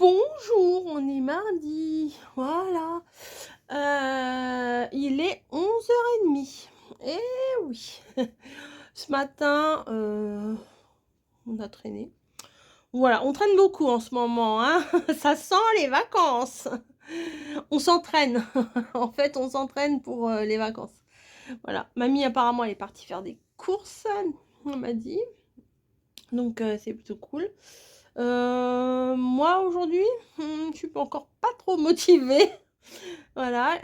Bonjour, on est mardi, voilà. Il est 11h30. Eh oui, ce matin, on a traîné. Voilà, on traîne beaucoup en ce moment, hein. Ça sent les vacances. On s'entraîne. En fait, on s'entraîne pour, les vacances. Voilà, mamie apparemment elle est partie faire des courses, on m'a dit, donc c'est plutôt cool. Moi aujourd'hui, je suis pas encore pas trop motivée. Voilà,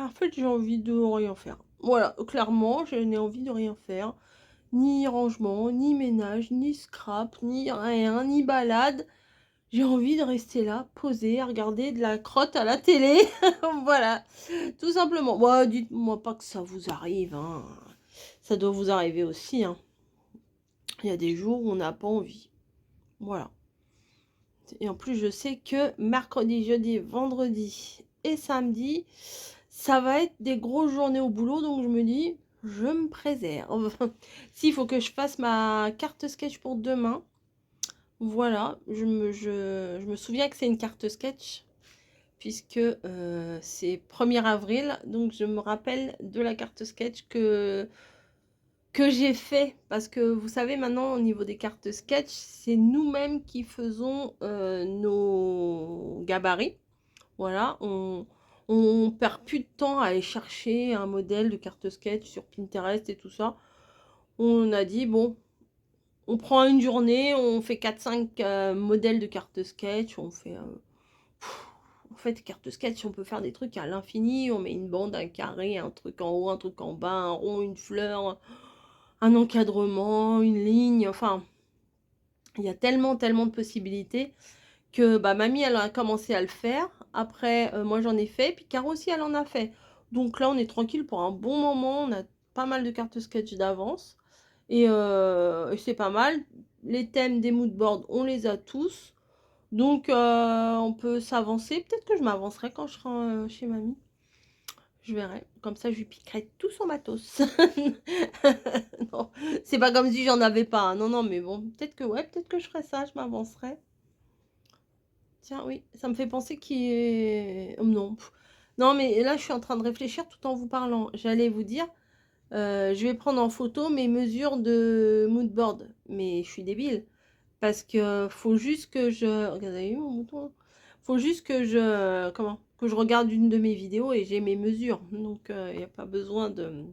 en fait, j'ai envie de rien faire. Voilà, clairement, je n'ai envie de rien faire. Ni rangement, ni ménage, ni scrap, ni rien, ni balade. J'ai envie de rester là, posée, à regarder de la crotte à la télé. Voilà, tout simplement. Bah, dites-moi pas que ça vous arrive, hein. Ça doit vous arriver aussi, hein. Il y a des jours où on n'a pas envie. Voilà. Et en plus, je sais que mercredi, jeudi, vendredi et samedi, ça va être des grosses journées au boulot. Donc, je me dis, je me préserve. S'il faut que je fasse ma carte sketch pour demain. Voilà, je me souviens que c'est une carte sketch. Puisque c'est 1er avril. Donc, je me rappelle de la carte sketch que j'ai fait, parce que vous savez maintenant au niveau des cartes sketch, c'est nous-mêmes qui faisons nos gabarits. Voilà, on perd plus de temps à aller chercher un modèle de carte sketch sur Pinterest et tout ça. On a dit bon, on prend une journée, on fait 4-5 modèles de carte sketch, on fait en fait, carte sketch, on peut faire des trucs à l'infini. On met une bande, un carré, un truc en haut, un truc en bas, un rond, une fleur, un encadrement, une ligne, enfin, il y a tellement, tellement de possibilités que bah, mamie, elle a commencé à le faire. Après, moi, j'en ai fait, puis Caro aussi, elle en a fait. Donc là, on est tranquille pour un bon moment. On a pas mal de cartes sketch d'avance. Et c'est pas mal. Les thèmes des moodboards, on les a tous. Donc, on peut s'avancer. Peut-être que je m'avancerai quand je serai chez mamie. Je verrai. Comme ça, je lui piquerai tout son matos. Non, c'est pas comme si j'en avais pas, hein. Non, non, mais bon, peut-être que ouais, peut-être que je ferai ça, je m'avancerai. Tiens, oui, ça me fait penser qu'il est... non. Non, mais là, je suis en train de réfléchir tout en vous parlant. J'allais vous dire, je vais prendre en photo mes mesures de moodboard. Mais je suis débile. Parce que faut juste que je... Regardez, mon mouton. Faut juste que je... Comment? Que je regarde une de mes vidéos et j'ai mes mesures. Donc, il n'y a pas besoin de...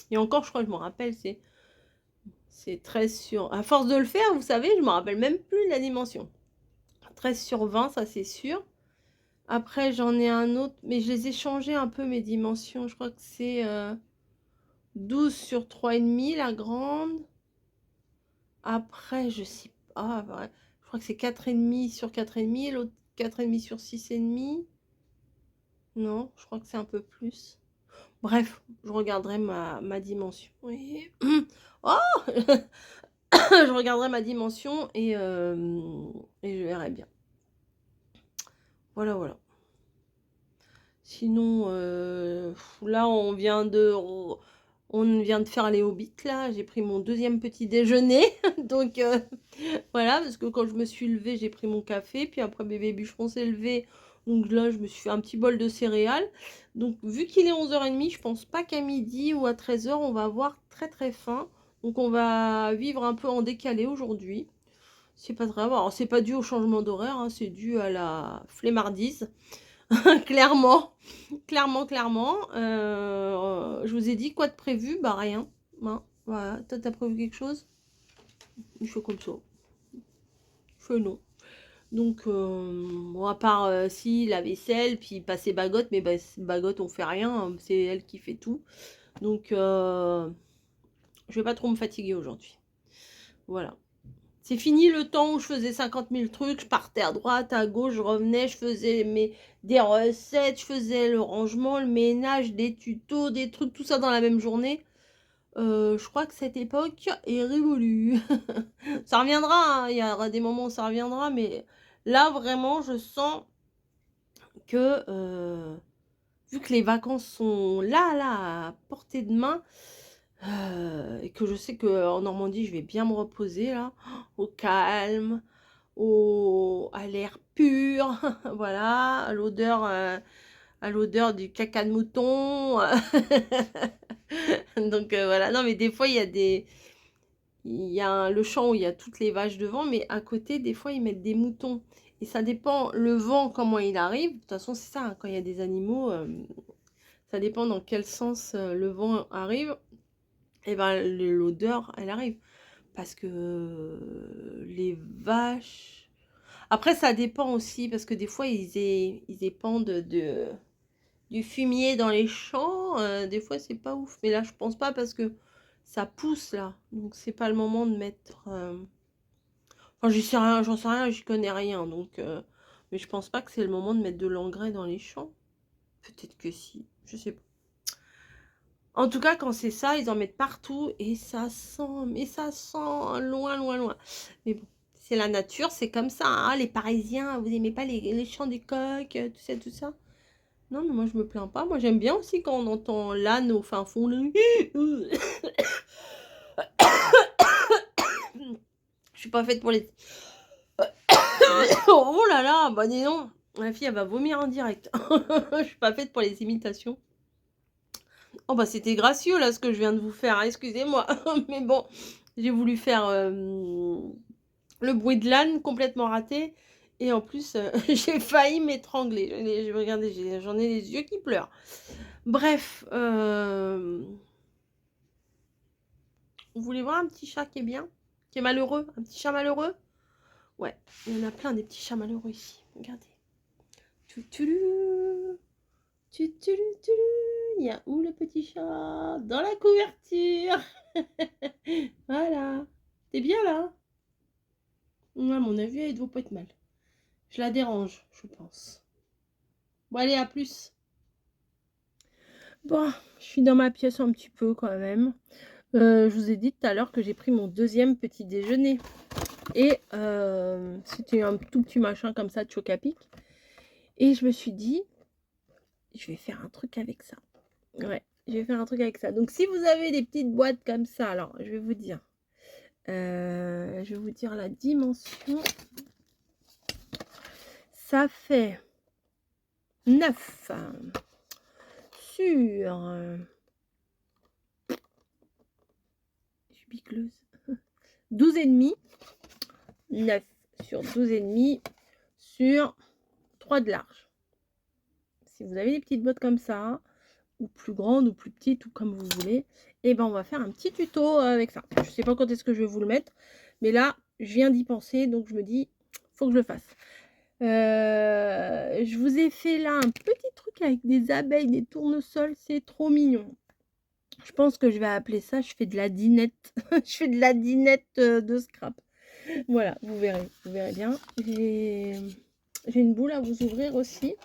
Et encore, je crois que je me rappelle, c'est 13 sur... À force de le faire, vous savez, je me rappelle même plus la dimension. 13/20, ça c'est sûr. Après, j'en ai un autre, mais je les ai changés un peu, mes dimensions. Je crois que c'est 12/3,5, la grande. Après, je sais pas. Ah, ouais. Je crois que c'est 4,5/4,5, l'autre 4,5/6,5. Non, je crois que c'est un peu plus. Bref, je regarderai ma dimension. Oui. Oh je regarderai ma dimension et je verrai bien. Voilà, voilà. Sinon, là, on vient de faire les hobbits, là. J'ai pris mon deuxième petit déjeuner. Donc, voilà, parce que quand je me suis levée, j'ai pris mon café. Puis après, bébé bûcheron s'est levé. Donc là, je me suis fait un petit bol de céréales. Donc, vu qu'il est 11h30, je pense pas qu'à midi ou à 13h, on va avoir très très faim. Donc, on va vivre un peu en décalé aujourd'hui. C'est pas très grave. Alors, c'est pas dû au changement d'horaire, hein, c'est dû à la flemmardise. Clairement, clairement, clairement. Je vous ai dit quoi de prévu? Bah rien. Hein, voilà. Toi, t'as prévu quelque chose? Je fais comme ça. Je fais non. Donc, bon, à part si la vaisselle, puis passer bagotte, mais bah, bagotte, on fait rien. Hein, c'est elle qui fait tout. Donc, je vais pas trop me fatiguer aujourd'hui. Voilà. C'est fini le temps où je faisais 50 000 trucs, je partais à droite, à gauche, je revenais, je faisais des recettes, je faisais le rangement, le ménage, des tutos, des trucs, tout ça dans la même journée. Je crois que cette époque est révolue. Ça reviendra, hein, il y aura des moments où ça reviendra, mais là vraiment je sens que vu que les vacances sont là, à portée de main, et que je sais qu'en Normandie je vais bien me reposer là, au calme, à l'air pur, voilà, à l'odeur du caca de mouton. Donc voilà, non mais des fois il y a le champ où il y a toutes les vaches devant, mais à côté, des fois, ils mettent des moutons. Et ça dépend, le vent, comment il arrive. De toute façon, c'est ça, hein, quand il y a des animaux, ça dépend dans quel sens le vent arrive. Et ben l'odeur, elle arrive. Parce que les vaches... Après, ça dépend aussi, parce que des fois, ils épandent du fumier dans les champs. Des fois, c'est pas ouf. Mais là, je pense pas, parce que ça pousse, là. Donc, c'est pas le moment de mettre... Enfin, j'en sais rien, j'y connais rien. Donc, mais je pense pas que c'est le moment de mettre de l'engrais dans les champs. Peut-être que si, je sais pas. En tout cas, quand c'est ça, ils en mettent partout et ça sent, mais ça sent loin, loin, loin. Mais bon, c'est la nature, c'est comme ça, hein. Les Parisiens, vous aimez pas les chants du coq, tout ça? Non, mais moi, je me plains pas. Moi, j'aime bien aussi quand on entend l'âne au fin fond. Je suis pas faite pour les... Oh là là, bah dis donc, la fille, elle va vomir en direct. Je suis pas faite pour les imitations. Oh bah c'était gracieux là ce que je viens de vous faire, hein, excusez-moi. Mais bon, j'ai voulu faire le bruit de l'âne complètement raté. Et en plus, j'ai failli m'étrangler. Regardez, j'en ai les yeux qui pleurent. Bref, vous voulez voir un petit chat qui est bien? Qui est malheureux? Un petit chat malheureux? Ouais, il y en a plein des petits chats malheureux ici. Regardez. Tutu. Tutulu, il y a où le petit chat? Dans la couverture. Voilà. T'es bien là? Ouais, à mon avis, elle doit pas être mal. Je la dérange, je pense. Bon, allez, à plus. Bon, je suis dans ma pièce un petit peu quand même. Je vous ai dit tout à l'heure que j'ai pris mon deuxième petit déjeuner. Et c'était un tout petit machin comme ça de Chocapic. Et je me suis dit, je vais faire un truc avec ça. Ouais, je vais faire un truc avec ça. Donc, si vous avez des petites boîtes comme ça, alors, je vais vous dire. La dimension. Ça fait 9 sur... je suis bicleuse. 12,5. 9 sur 12,5 sur 3 de large. Si vous avez des petites bottes comme ça, ou plus grandes, ou plus petites, ou comme vous voulez, et ben on va faire un petit tuto avec ça. Je sais pas quand est-ce que je vais vous le mettre, mais là, je viens d'y penser, donc je me dis, faut que je le fasse. Je vous ai fait là un petit truc avec des abeilles, des tournesols, c'est trop mignon. Je pense que je vais appeler ça, je fais de la dinette. Je fais de la dinette de scrap. Voilà, vous verrez bien. J'ai une boule à vous ouvrir aussi.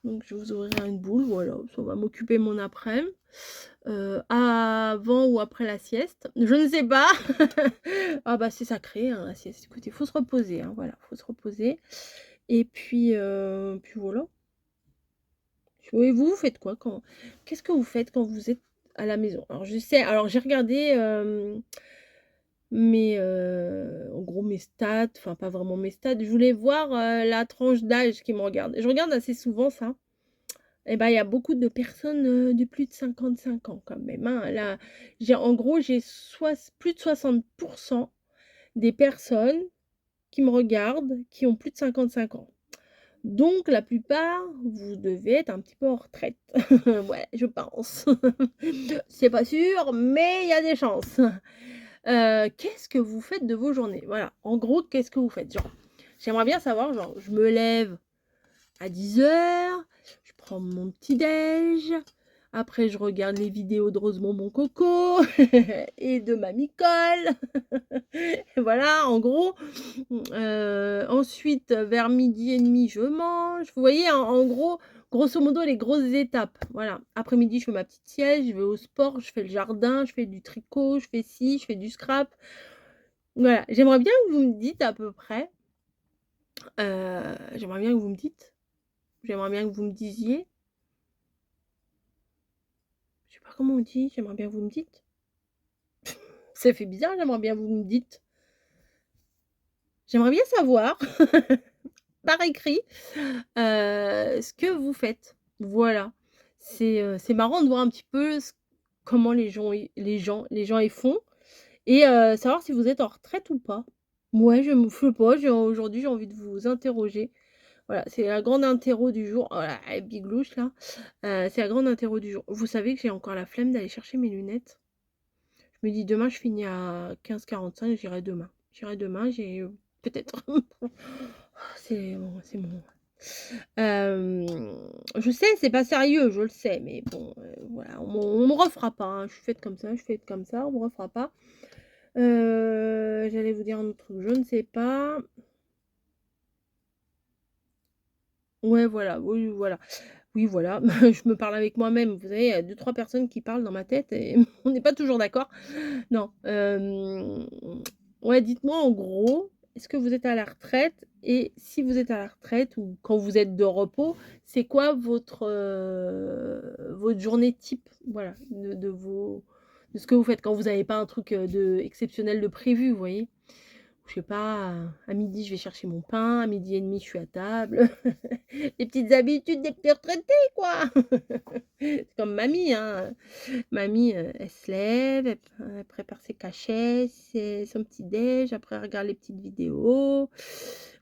Donc je vous ouvrirai une boule, voilà, ça va m'occuper mon après-midi. Avant ou après la sieste, je ne sais pas. Ah bah c'est sacré, hein, la sieste. Écoutez, il faut se reposer, hein, voilà, faut se reposer. Et puis voilà. Et vous faites quoi quand... Qu'est-ce que vous faites quand vous êtes à la maison? Alors je sais, alors j'ai regardé en gros mes stats, enfin pas vraiment mes stats. Je voulais voir la tranche d'âge qui me regarde. Je regarde assez souvent ça. Et ben il y a beaucoup de personnes de plus de 55 ans quand même, hein. Là, en gros, j'ai plus de 60% des personnes qui me regardent qui ont plus de 55 ans. Donc la plupart, vous devez être un petit peu en retraite. Ouais, je pense. C'est pas sûr, mais il y a des chances. Qu'est-ce que vous faites de vos journées? Voilà, en gros, qu'est-ce que vous faites? Genre, j'aimerais bien savoir, genre, je me lève à 10h, je prends mon petit déj, après je regarde les vidéos de Rosemont Mon Coco et de Mamie Cole. Voilà, en gros. Ensuite, vers 12h30, je mange. Vous voyez, en gros, grosso modo, les grosses étapes. Voilà. Après-midi, je fais ma petite sieste, je vais au sport, je fais le jardin, je fais du tricot, je fais ci, je fais du scrap. Voilà. J'aimerais bien que vous me dites à peu près. J'aimerais bien que vous me dites. J'aimerais bien que vous me disiez. Je sais pas comment on dit. J'aimerais bien que vous me dites. Ça fait bizarre, j'aimerais bien que vous me dites. J'aimerais bien savoir, par écrit, ce que vous faites. Voilà. C'est marrant de voir un petit peu comment les gens y font et savoir si vous êtes en retraite ou pas. Ouais, je me sais pas, aujourd'hui, j'ai envie de vous interroger. Voilà, c'est la grande interro du jour. Oh là, la biglouche là, c'est la grande interro du jour. Vous savez que j'ai encore la flemme d'aller chercher mes lunettes? Je me dis: «Demain, je finis à 15:45, j'irai demain». J'irai demain, j'ai, peut-être c'est bon, c'est bon. Je sais, c'est pas sérieux, je le sais, mais bon, voilà, on me refera pas, hein. Je suis faite comme ça, je suis faite comme ça, on me refera pas. J'allais vous dire un autre truc, je ne sais pas. Ouais, voilà, oui, voilà. Oui, voilà, je me parle avec moi-même. Vous savez, il y a 2-3 personnes qui parlent dans ma tête et on n'est pas toujours d'accord. Non, ouais, dites-moi en gros, est-ce que vous êtes à la retraite? Et si vous êtes à la retraite ou quand vous êtes de repos, c'est quoi votre journée type? Voilà, de ce que vous faites quand vous n'avez pas un truc, de exceptionnel de prévu, vous voyez? Je sais pas, à midi, je vais chercher mon pain, à 12:30, je suis à table. Les petites habitudes des petits retraités, quoi! C'est comme mamie, hein. Mamie, elle se lève, elle prépare ses cachets, son petit déj, après elle regarde les petites vidéos,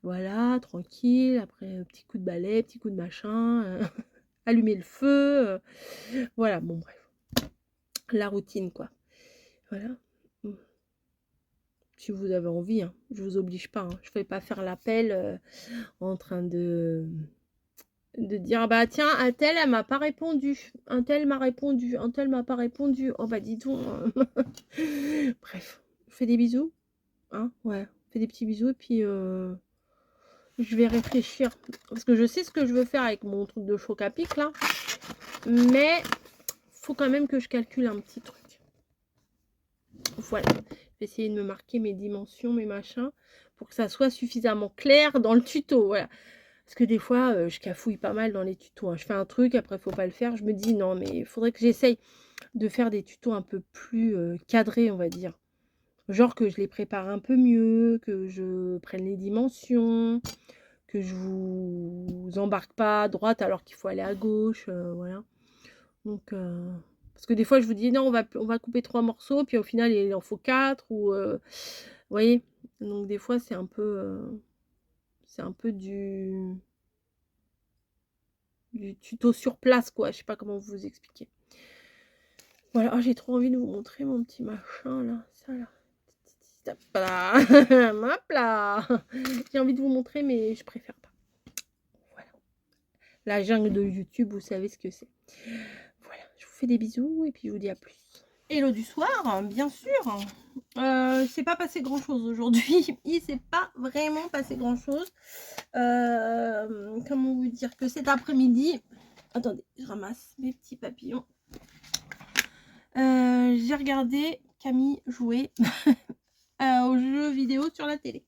voilà, tranquille. Après, petit coup de balai, petit coup de machin, allumer le feu, voilà, bon bref, la routine, quoi. Voilà. Mmh. Si vous avez envie, hein, je vous oblige pas, hein. Je ne vais pas faire l'appel, en train de dire: «Bah tiens, untel elle m'a pas répondu, untel m'a répondu, untel m'a pas répondu. Oh bah dis donc, bref, fais des bisous, hein, ouais, fais des petits bisous et puis, je vais réfléchir. Parce que je sais ce que je veux faire avec mon truc de choc à pic là, mais faut quand même que je calcule un petit truc. Voilà, je vais essayer de me marquer mes dimensions, mes machins, pour que ça soit suffisamment clair dans le tuto, voilà. Parce que des fois, je cafouille pas mal dans les tutos, hein. Je fais un truc, après faut pas le faire. Je me dis: «Non, mais il faudrait que j'essaye de faire des tutos un peu plus, cadrés», on va dire. Genre que je les prépare un peu mieux, que je prenne les dimensions, que je vous embarque pas à droite alors qu'il faut aller à gauche, voilà. Donc parce que des fois je vous dis: «Non, on va couper 3 morceaux», puis au final il en faut 4 ou vous voyez? Donc des fois c'est un peu du tuto sur place, quoi, je sais pas comment vous expliquer. Voilà, oh j'ai trop envie de vous montrer mon petit machin là, ça là. Hop là, hop là. J'ai envie de vous montrer mais je préfère pas. Voilà. La jungle de YouTube, vous savez ce que c'est. Voilà, je vous fais des bisous et puis je vous dis à plus. Hello du soir, bien sûr. Il s'est pas passé grand chose aujourd'hui. Il s'est pas vraiment passé grand chose. Comment vous dire que cet après-midi, attendez, je ramasse mes petits papillons. J'ai regardé Camille jouer aux jeux vidéo sur la télé.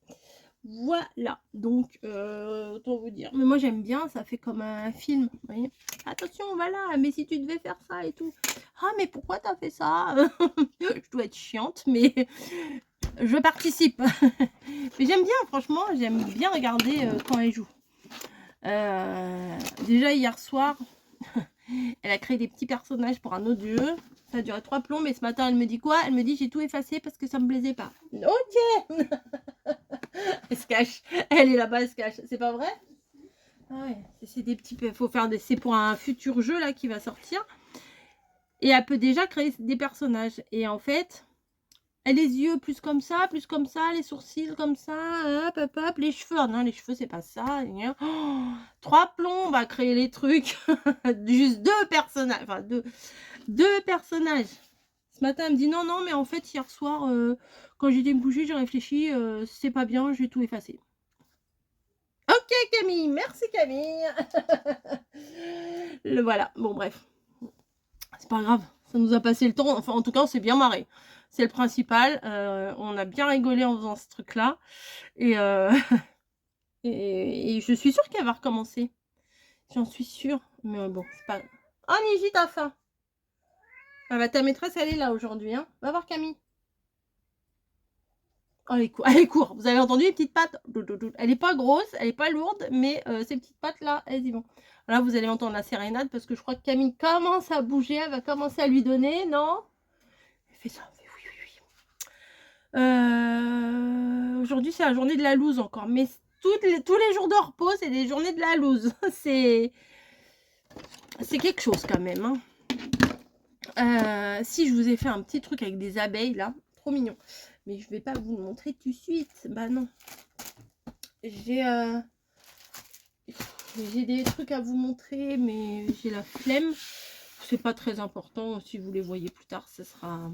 Voilà, donc autant vous dire. Mais moi j'aime bien, ça fait comme un film, vous voyez. Attention, voilà, mais si tu devais faire ça et tout. Ah, mais pourquoi t'as fait ça? Je dois être chiante, mais je participe. Mais j'aime bien, franchement, j'aime bien regarder quand elle joue. Déjà hier soir, elle a créé des petits personnages pour un autre jeu. Ça a duré 3 plombs, mais ce matin, elle me dit quoi? Elle me dit: «J'ai tout effacé parce que ça me plaisait pas». OK! Elle se cache. Elle est là-bas, elle se cache. C'est pas vrai? Ah ouais, c'est des petits faut faire des c'est pour un futur jeu là qui va sortir et elle peut déjà créer des personnages et en fait, elle a les yeux plus comme ça, les sourcils comme ça, hop, hop, hop, les cheveux, ah non, les cheveux, c'est pas ça, oh, 3 plombes à créer les trucs. Juste 2 personnages, enfin 2 personnages. Ce matin, elle me dit: «Non, non, mais en fait, hier soir, quand j'étais me coucher, j'ai réfléchi, c'est pas bien, j'ai tout effacé». OK Camille, merci Camille. Voilà, bon bref, c'est pas grave, ça nous a passé le temps, enfin en tout cas on s'est bien marré. C'est le principal, on a bien rigolé en faisant ce truc-là et et je suis sûre qu'elle va recommencer. J'en suis sûre, mais bon, c'est pas oh Niji, tu as faim? Ah bah ta maîtresse elle est là aujourd'hui, hein. Va voir Camille. Oh, elle est courte. Vous avez entendu les petites pattes? Elle n'est pas grosse, elle n'est pas lourde, mais ces petites pattes-là, elles y vont. Là, vous allez entendre la sérénade parce que je crois que Camille commence à bouger. Elle va commencer à lui donner, non? Elle fait ça. Elle fait oui, oui, oui. Aujourd'hui, c'est la journée de la loose encore. Mais tous les jours de repos, c'est des journées de la loose. C'est quelque chose quand même. Hein. Si je vous ai fait un petit truc avec des abeilles, là. Trop mignon. Mais je vais pas vous le montrer tout de suite. Bah non. J'ai des trucs à vous montrer, mais j'ai la flemme. C'est pas très important. Si vous les voyez plus tard, ça sera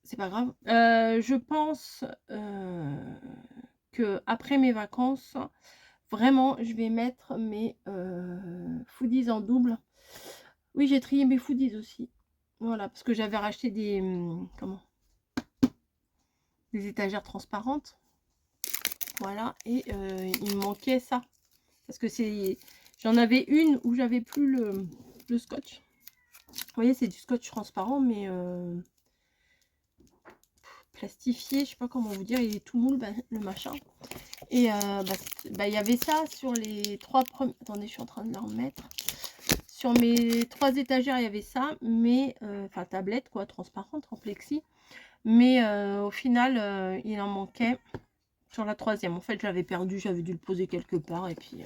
c'est pas grave. Je pense que après mes vacances, vraiment, je vais mettre mes foodies en double. Oui, j'ai trié mes foodies aussi. Voilà, parce que j'avais racheté des des étagères transparentes. Voilà, et il me manquait ça. Parce que j'en avais une où j'avais plus le scotch. Vous voyez, c'est du scotch transparent, mais plastifié, je sais pas comment vous dire, il est tout moule, le machin. Et il y avait ça sur les 3 premiers... Attendez, je suis en train de le remettre. Sur mes 3 étagères, il y avait ça, mais... Enfin, tablette, quoi, transparente, en plexi. Mais au final, il en manquait sur la 3e. En fait, je l'avais perdu, j'avais dû le poser quelque part, et puis...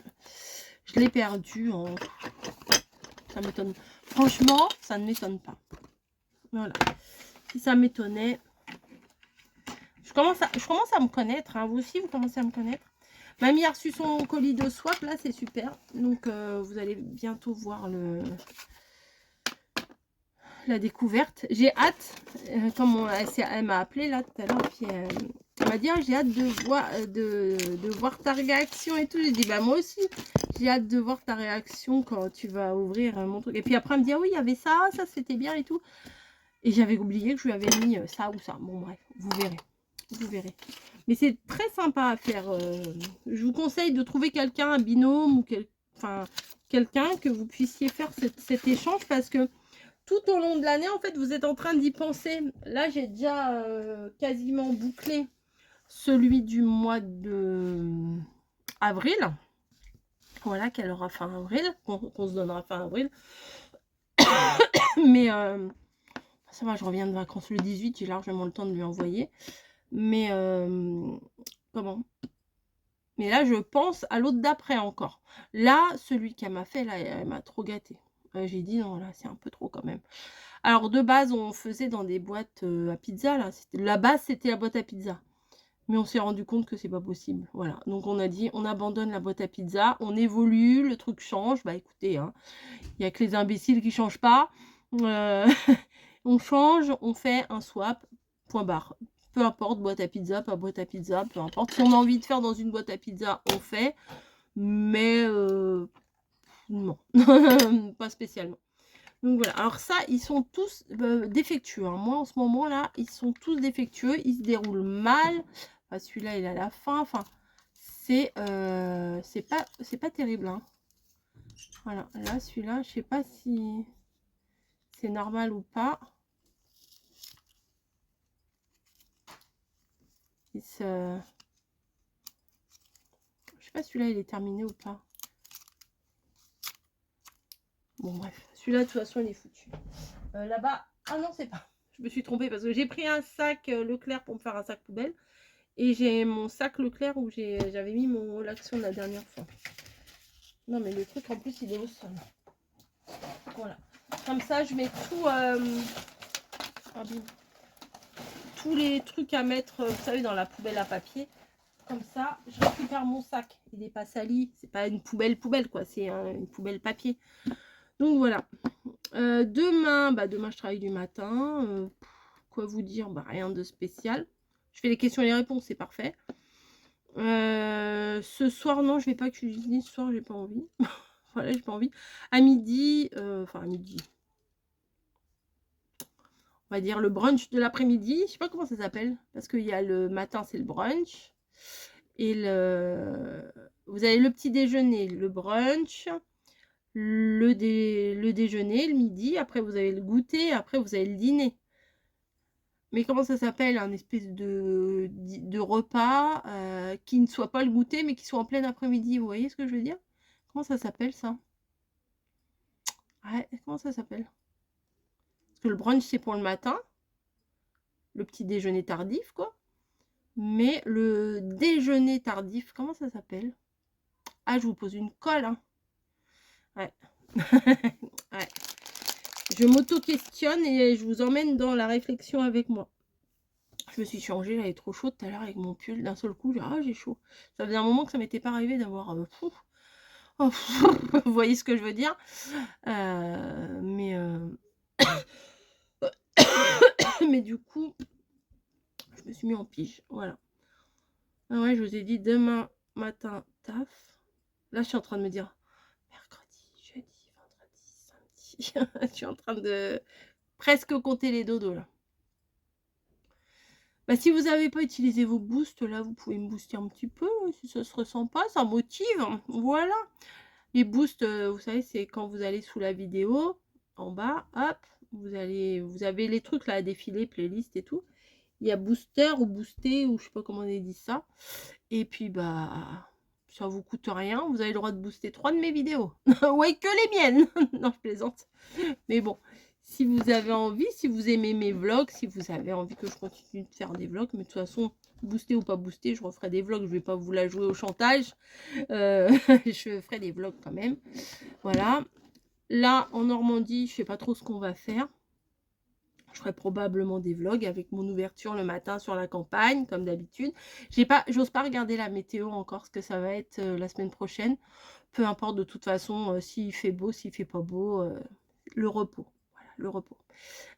je l'ai perdu. Ça m'étonne. Franchement, ça ne m'étonne pas. Voilà. Si ça m'étonnait... Je commence à me connaître. Hein. Vous aussi, vous commencez à me connaître. Mamie a reçu son colis de swap. Là, c'est super. Donc, vous allez bientôt voir la découverte. J'ai hâte. Comme elle m'a appelé là tout à l'heure. Puis elle m'a dit, ah, j'ai hâte de voir ta réaction et tout. J'ai dit, bah moi aussi. J'ai hâte de voir ta réaction quand tu vas ouvrir mon truc. Et puis après, elle me dit, ah oui, il y avait ça c'était bien et tout. Et j'avais oublié que je lui avais mis ça ou ça. Bon, bref, vous verrez. Vous verrez. Mais c'est très sympa à faire. Je vous conseille de trouver quelqu'un, un binôme ou quelqu'un que vous puissiez faire cet échange parce que tout au long de l'année, en fait, vous êtes en train d'y penser. Là, j'ai déjà quasiment bouclé celui du mois de avril. Voilà, qu'elle aura fin avril, qu'on se donnera fin avril. Mais ça va, je reviens de vacances le 18, j'ai largement le temps de lui envoyer. Mais comment? Mais là, je pense à l'autre d'après encore. Là, celui qu'elle m'a fait, là, elle m'a trop gâté. J'ai dit non, là, c'est un peu trop quand même. Alors, de base, on faisait dans des boîtes à pizza. Là, la base, c'était la boîte à pizza. Mais on s'est rendu compte que c'est pas possible. Voilà. Donc, on a dit, on abandonne la boîte à pizza. On évolue, le truc change. Bah, écoutez, hein, il n'y a que les imbéciles qui ne changent pas. On change, on fait un swap, point barre. Peu importe, boîte à pizza, pas boîte à pizza, peu importe. Si on a envie de faire dans une boîte à pizza, on fait. Mais non, pas spécialement. Donc voilà, alors ça, ils sont tous défectueux. Hein. Moi, en ce moment-là, ils sont tous défectueux. Ils se déroulent mal. Enfin, celui-là, il est à la fin. Enfin, c'est pas terrible. Hein. Voilà, là, celui-là, je sais pas si c'est normal ou pas. Je sais pas celui-là il est terminé ou pas. Bon bref, celui-là de toute façon il est foutu. Là-bas, ah non c'est pas. Je me suis trompée parce que j'ai pris un sac Leclerc pour me faire un sac poubelle. Et j'ai mon sac Leclerc où j'avais mis mon l'action de la dernière fois. Non mais le truc en plus il est au sol. Voilà. Comme ça je mets tout... tous les trucs à mettre, vous savez, dans la poubelle à papier. Comme ça, je récupère mon sac. Il n'est pas sali. C'est pas une poubelle quoi. C'est une poubelle papier. Donc voilà. Demain, je travaille du matin. Quoi vous dire? Rien de spécial. Je fais les questions et les réponses, c'est parfait. Ce soir, non, je vais pas cuisiner. Ce soir, j'ai pas envie. Voilà, j'ai pas envie. À midi, à midi. On va dire le brunch de l'après-midi. Je sais pas comment ça s'appelle. Parce qu'il y a le matin, c'est le brunch. Et vous avez le petit déjeuner, le brunch, le déjeuner, le midi. Après, vous avez le goûter. Après, vous avez le dîner. Mais comment ça s'appelle? Un espèce de repas qui ne soit pas le goûter, mais qui soit en plein après-midi. Vous voyez ce que je veux dire? Comment ça s'appelle ça? Ouais, comment ça s'appelle? Parce que le brunch, c'est pour le matin. Le petit déjeuner tardif, quoi. Mais le déjeuner tardif, comment ça s'appelle? Ah, je vous pose une colle, hein. Ouais. Ouais. Je m'auto-questionne et je vous emmène dans la réflexion avec moi. Je me suis changée, elle est trop chaude tout à l'heure avec mon pull. D'un seul coup, j'ai chaud. Ça faisait un moment que ça m'était pas arrivé d'avoir... vous voyez ce que je veux dire? Mais mais du coup, je me suis mis en pige. Voilà. Ah ouais, je vous ai dit demain matin, taf. Là, je suis en train de me dire mercredi, jeudi, vendredi, samedi. Je suis en train de presque compter les dodos là. Bah, si vous n'avez pas utilisé vos boosts, là, vous pouvez me booster un petit peu. Si ça se ressent pas, ça motive. Voilà. Les boosts, vous savez, c'est quand vous allez sous la vidéo, en bas, hop, vous avez les trucs là à défiler, playlist et tout. Il y a booster ou booster, ou je sais pas comment on dit ça. Et puis, bah, ça vous coûte rien. Vous avez le droit de booster 3 de mes vidéos. Ouais, que les miennes. Non, je plaisante. Mais bon, si vous avez envie, si vous aimez mes vlogs, si vous avez envie que je continue de faire des vlogs, mais de toute façon, booster ou pas booster, je referai des vlogs. Je vais pas vous la jouer au chantage. Je ferai des vlogs quand même. Voilà. Là, en Normandie, je sais pas trop ce qu'on va faire. Je ferai probablement des vlogs avec mon ouverture le matin sur la campagne, comme d'habitude. J'ose pas regarder la météo encore, ce que ça va être la semaine prochaine. Peu importe, de toute façon, s'il fait beau, s'il fait pas beau, le repos. Voilà, le repos.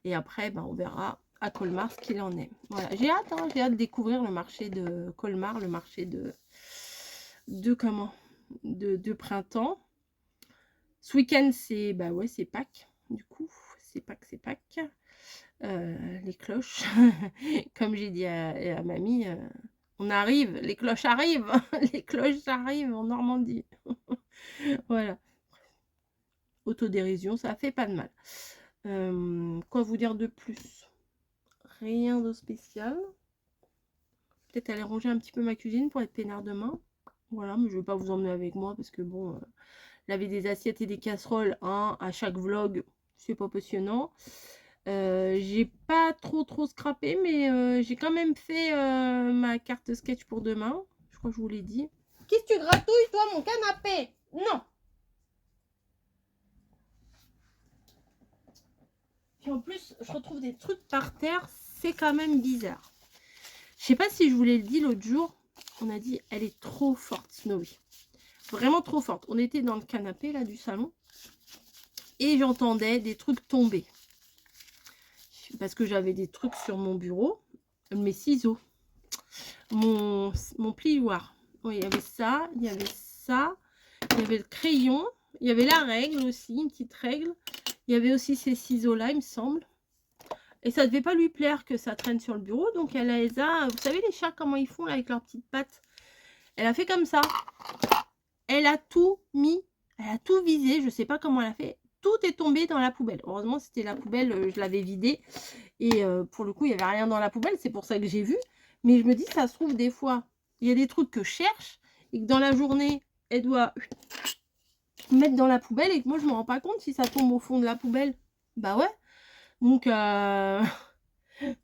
Et après, on verra à Colmar ce qu'il en est. Voilà, j'ai hâte, hein, j'ai hâte de découvrir le marché de Colmar, le marché de printemps. Ce week-end, c'est c'est Pâques, du coup, c'est Pâques. Les cloches, comme j'ai dit à mamie, on arrive, les cloches arrivent, les cloches arrivent en Normandie. Voilà. Autodérision, ça fait pas de mal. Quoi vous dire de plus? Rien de spécial. Peut-être aller ranger un petit peu ma cuisine pour être peinard demain. Voilà, mais je ne vais pas vous emmener avec moi parce que bon, laver des assiettes et des casseroles à chaque vlog, c'est pas passionnant. J'ai pas trop scrappé, mais j'ai quand même fait ma carte sketch pour demain. Je crois que je vous l'ai dit. Qu'est-ce que tu gratouilles, toi, mon canapé? Non. Puis en plus, je retrouve des trucs par terre. C'est quand même bizarre. Je sais pas si je vous l'ai dit l'autre jour. On a dit, elle est trop forte, Snowy. Vraiment trop forte. On était dans le canapé, là, du salon. Et j'entendais des trucs tomber. Parce que j'avais des trucs sur mon bureau. Mes ciseaux. Mon plioir. Oui, il y avait ça. Il y avait ça. Il y avait le crayon. Il y avait la règle aussi, une petite règle. Il y avait aussi ces ciseaux-là, il me semble. Et ça ne devait pas lui plaire que ça traîne sur le bureau. Donc, elle les a... Vous savez, les chats, comment ils font là, avec leurs petites pattes? Elle a fait comme ça. Elle a tout mis. Elle a tout visé. Je ne sais pas comment elle a fait. Tout est tombé dans la poubelle. Heureusement, c'était la poubelle. Je l'avais vidée. Et pour le coup, il n'y avait rien dans la poubelle. C'est pour ça que j'ai vu. Mais je me dis, ça se trouve, des fois, il y a des trucs que je cherche. Et que dans la journée, elle doit mettre dans la poubelle. Et que moi, je ne me rends pas compte si ça tombe au fond de la poubelle. Bah ouais. Donc,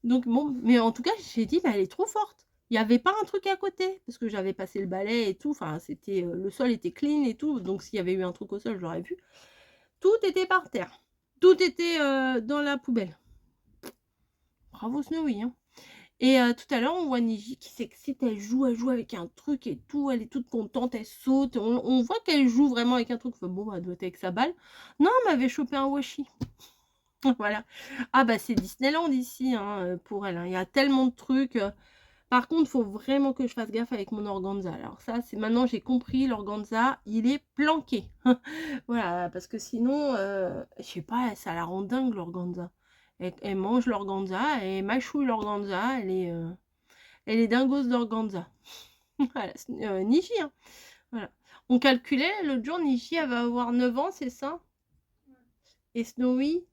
donc bon, mais en tout cas, j'ai dit, elle est trop forte. Il n'y avait pas un truc à côté, parce que j'avais passé le balai et tout. Enfin, c'était le sol était clean et tout. Donc, s'il y avait eu un truc au sol, je l'aurais vu. Tout était par terre. Tout était dans la poubelle. Bravo Snowy, hein. Et tout à l'heure, on voit Niji qui s'excite. Elle joue avec un truc et tout. Elle est toute contente, elle saute. On voit qu'elle joue vraiment avec un truc. Enfin, bon, elle doit être avec sa balle. Non, elle m'avait chopé un washi. Voilà. Ah bah c'est Disneyland ici hein, pour elle. Hein. Il y a tellement de trucs. Par contre, il faut vraiment que je fasse gaffe avec mon organza. Alors ça, c'est maintenant j'ai compris, l'organza, il est planqué. Voilà, parce que sinon, je sais pas, ça la rend dingue l'organza. Elle mange l'organza, elle mâchouille l'organza, elle est dingos d'organza. Voilà, Niji, hein. Voilà. On calculait, l'autre jour, Niji, elle va avoir 9 ans, c'est ça? Et Snowy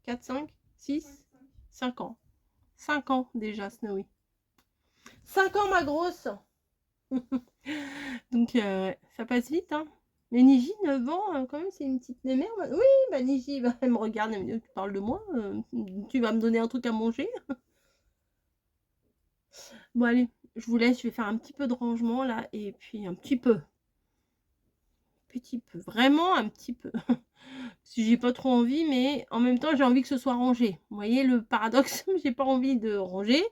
4, 5, 6, 5 ans. 5 ans déjà, Snowy. 5 ans, ma grosse. Donc, ouais, ça passe vite, hein. Mais Niji, 9 ans, quand même, c'est une petite mère. Oui, bah Niji, bah, elle me regarde, elle me dit, tu parles de moi, tu vas me donner un truc à manger. Bon, allez, je vous laisse, je vais faire un petit peu de rangement, là, et puis un petit peu, vraiment un petit peu. Si j'ai pas trop envie, mais en même temps, j'ai envie que ce soit rangé. Vous voyez le paradoxe, j'ai pas envie de ranger,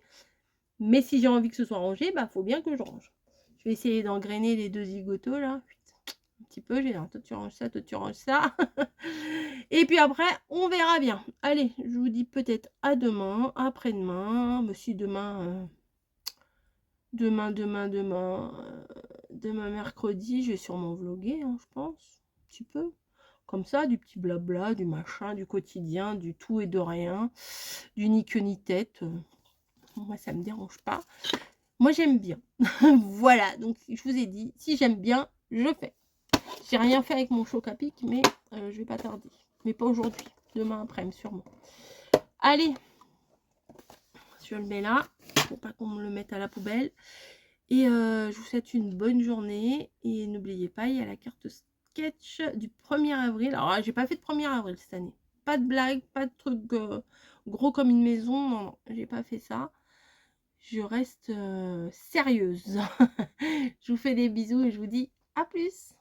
mais si j'ai envie que ce soit rangé, bah, faut bien que je range. Je vais essayer d'engrainer les 2 zigotos, là. Un petit peu, j'ai dit, toi tu ranges ça, toi tu ranges ça. Et puis après, on verra bien. Allez, je vous dis peut-être à demain, après-demain, mais si demain, demain mercredi, je vais sûrement vlogger, hein, je pense, un petit peu. Comme ça, du petit blabla, du machin, du quotidien, du tout et de rien, du ni queue ni tête. Moi, ça me dérange pas. Moi, j'aime bien. Voilà, donc je vous ai dit, si j'aime bien, je fais. J'ai rien fait avec mon choc à pic, mais je vais pas tarder. Mais pas aujourd'hui, demain après-midi sûrement. Allez, je le mets là, pour pas qu'on me le mette à la poubelle. Et je vous souhaite une bonne journée. Et n'oubliez pas, il y a la carte sketch du 1er avril. Alors, j'ai pas fait de 1er avril cette année. Pas de blague, pas de truc gros comme une maison. Non, non, j'ai pas fait ça. Je reste sérieuse. Je vous fais des bisous et je vous dis à plus.